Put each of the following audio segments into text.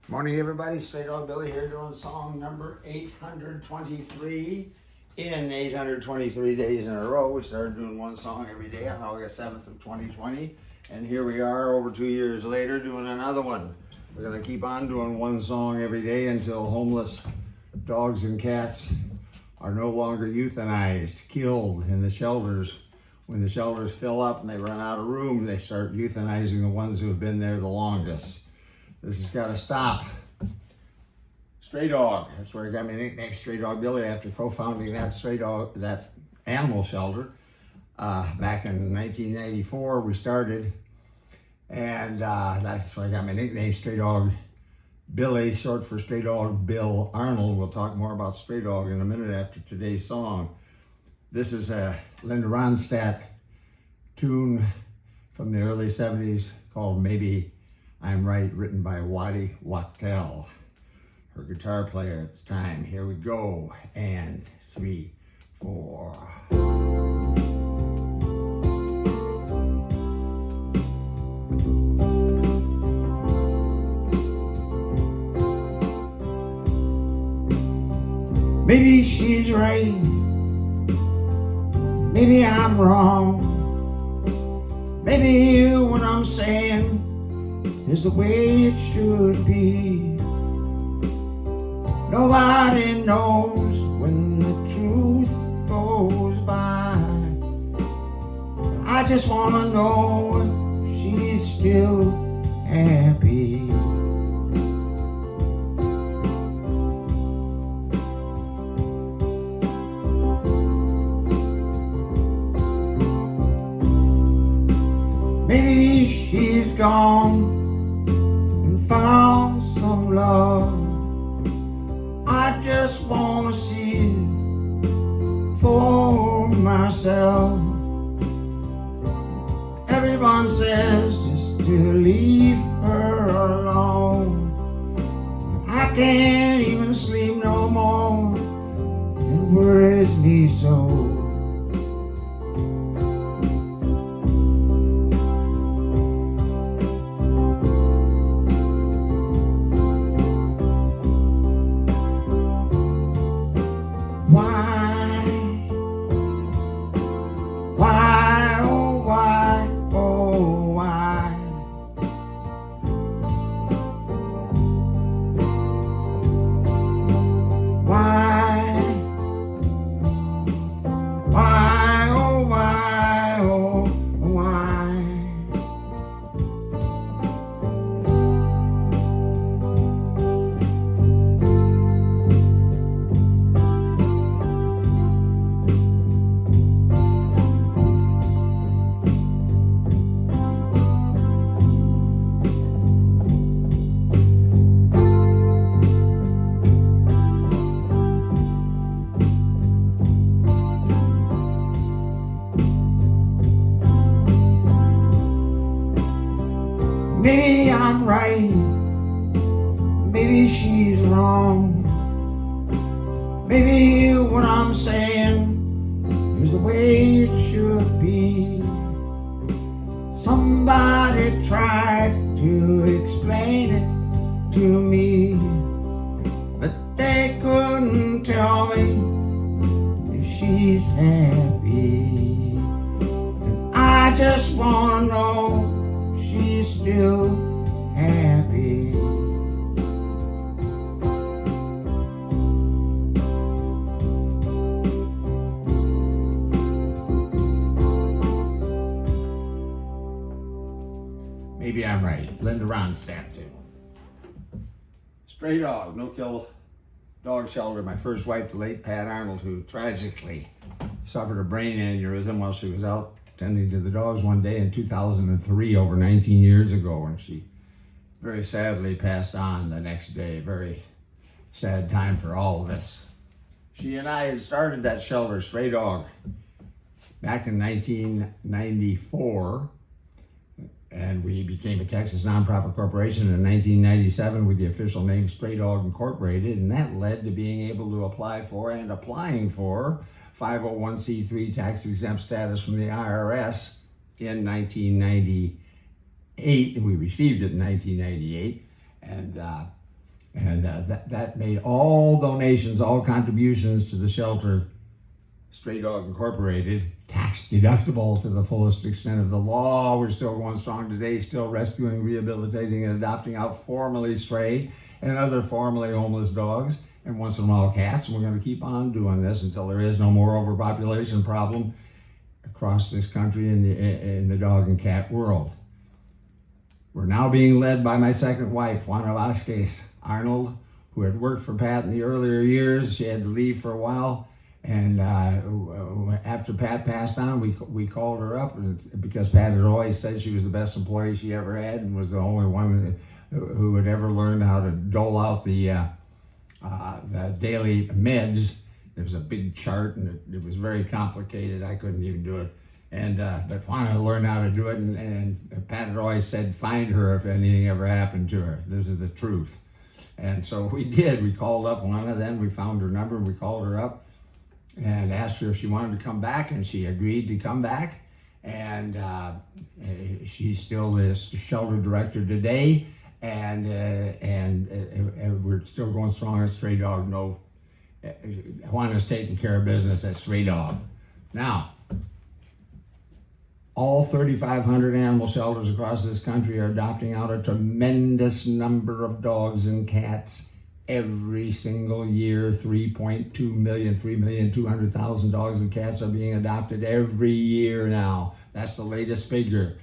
Morning, everybody. Straydog Billy here doing song number 823 in 823 days in a row. We started doing one song every day on August 7th of 2020. And here we are over 2 years later doing another one. We're going to keep on doing one song every day until homeless dogs and cats are no longer euthanized, killed in the shelters. When the shelters fill up and they run out of room, they start euthanizing the ones who have been there the longest. This has got to stop. Straydog, that's where I got my nickname Straydog Billy after co-founding that animal shelter. Back in 1994 we started, and that's where I got my nickname Straydog Billy, short for Straydog Bill Arnold. We'll talk more about Straydog in a minute after today's song. This is a Linda Ronstadt tune from the early 70s called Maybe I'm Right, written by Waddy Wachtell, her guitar player at the time. Here we go, and 3, 4. Maybe she's right, maybe I'm wrong, maybe what I'm saying is the way it should be. Nobody knows when the truth goes by. I just wanna know if she's still happy. Maybe she's gone and found some love. I just wanna see it for myself. Everyone says just to leave her alone. I can't even sleep no more. It worries me so. Maybe I'm right, maybe she's wrong. Maybe what I'm saying is the way it should be. Somebody tried to explain it to me, but they couldn't tell me if she's happy. And I just wanna know she's still happy. Maybe I'm right. Linda Ronstadt too. Straydog, no-kill dog shelter. My first wife, the late Pat Arnold, who tragically suffered a brain aneurysm while she was out tending to the dogs one day in 2003, over 19 years ago, and she very sadly passed on the next day. Very sad time for all of us. She and I had started that shelter, Straydog, back in 1994, and we became a Texas nonprofit corporation in 1997 with the official name Straydog Incorporated, and that led to being able to apply for and applying for 501c3 tax-exempt status from the IRS in 1998, and we received it in 1998. And And that made all donations, all contributions to the shelter, Straydog Incorporated, tax deductible to the fullest extent of the law. We're still going strong today, still rescuing, rehabilitating, and adopting out formerly stray and other formerly homeless dogs, and once in a while cats. And we're going to keep on doing this until there is no more overpopulation problem across this country in the dog and cat world. We're now being led by my second wife, Waddy Wachtell, who had worked for Pat in the earlier years. She had to leave for a while. And after Pat passed on, we called her up because Pat had always said she was the best employee she ever had and was the only one who had ever learned how to dole out the daily meds. There was a big chart and it was very complicated. I couldn't even do it. And but wanted to learn how to do it. And Pat had always said, find her if anything ever happened to her. This is the truth. And so we did. We called up Juana then. We found her number and we called her up and asked her if she wanted to come back, and she agreed to come back. And she's still the shelter director today, and we're still going strong at Straydog. No, Juana's taking care of business at Straydog. Now, all 3,500 animal shelters across this country are adopting out a tremendous number of dogs and cats. Every single year, 3.2 million, 3,200,000 dogs and cats are being adopted every year now. That's the latest figure.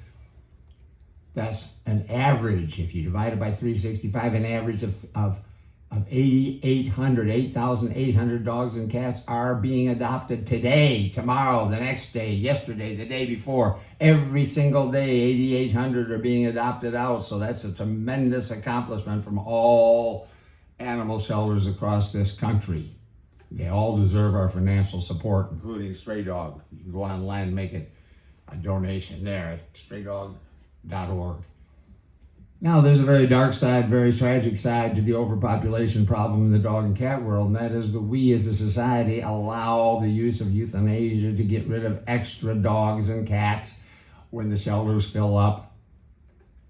That's an average. If you divide it by 365, an average of 8,800 dogs and cats are being adopted today, tomorrow, the next day, yesterday, the day before. Every single day, 8,800 are being adopted out. So that's a tremendous accomplishment from all animal shelters across this country. They all deserve our financial support, including Straydog. You can go online and make it a donation there at straydog.org. Now, there's a very dark side, very tragic side to the overpopulation problem in the dog and cat world, and that is that we as a society allow the use of euthanasia to get rid of extra dogs and cats when the shelters fill up.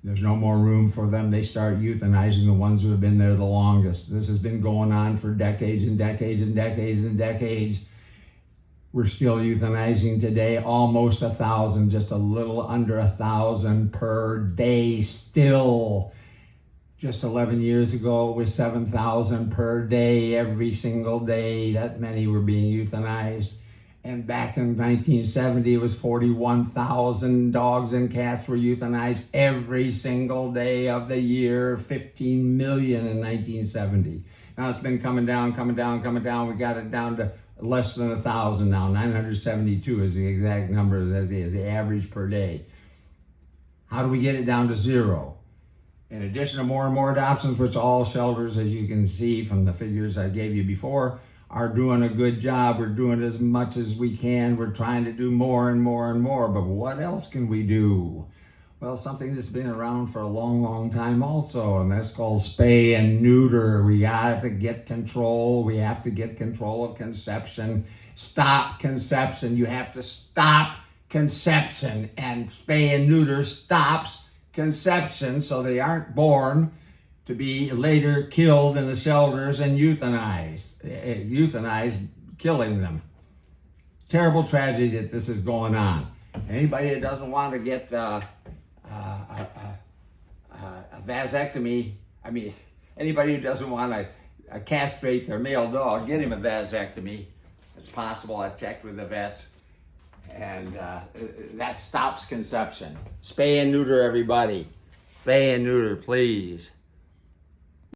There's no more room for them. They start euthanizing the ones who have been there the longest. This has been going on for decades and decades and decades and decades. We're still euthanizing today, almost 1,000, just a little under 1,000 per day still. Just 11 years ago, it was 7,000 per day, every single day. That many were being euthanized. And back in 1970, it was 41,000 dogs and cats were euthanized every single day of the year, 15 million in 1970. Now it's been coming down. We got it down to less than 1,000 now. 972 is the exact number, as the average per day. How do we get it down to zero? In addition to more and more adoptions, which all shelters, as you can see from the figures I gave you before, are doing a good job. We're doing as much as we can. We're trying to do more and more and more. But what else can we do? Well, something that's been around for a long, long time also, and that's called spay and neuter. We got to get control. We have to get control of conception. Stop conception. You have to stop conception. And spay and neuter stops conception so they aren't born to be later killed in the shelters and euthanized, killing them. Terrible tragedy that this is going on. Anybody that doesn't want to get a vasectomy, anybody who doesn't want to castrate their male dog, get him a vasectomy. It's possible. I've checked with the vets. And that stops conception. Spay and neuter, everybody. Spay and neuter, please.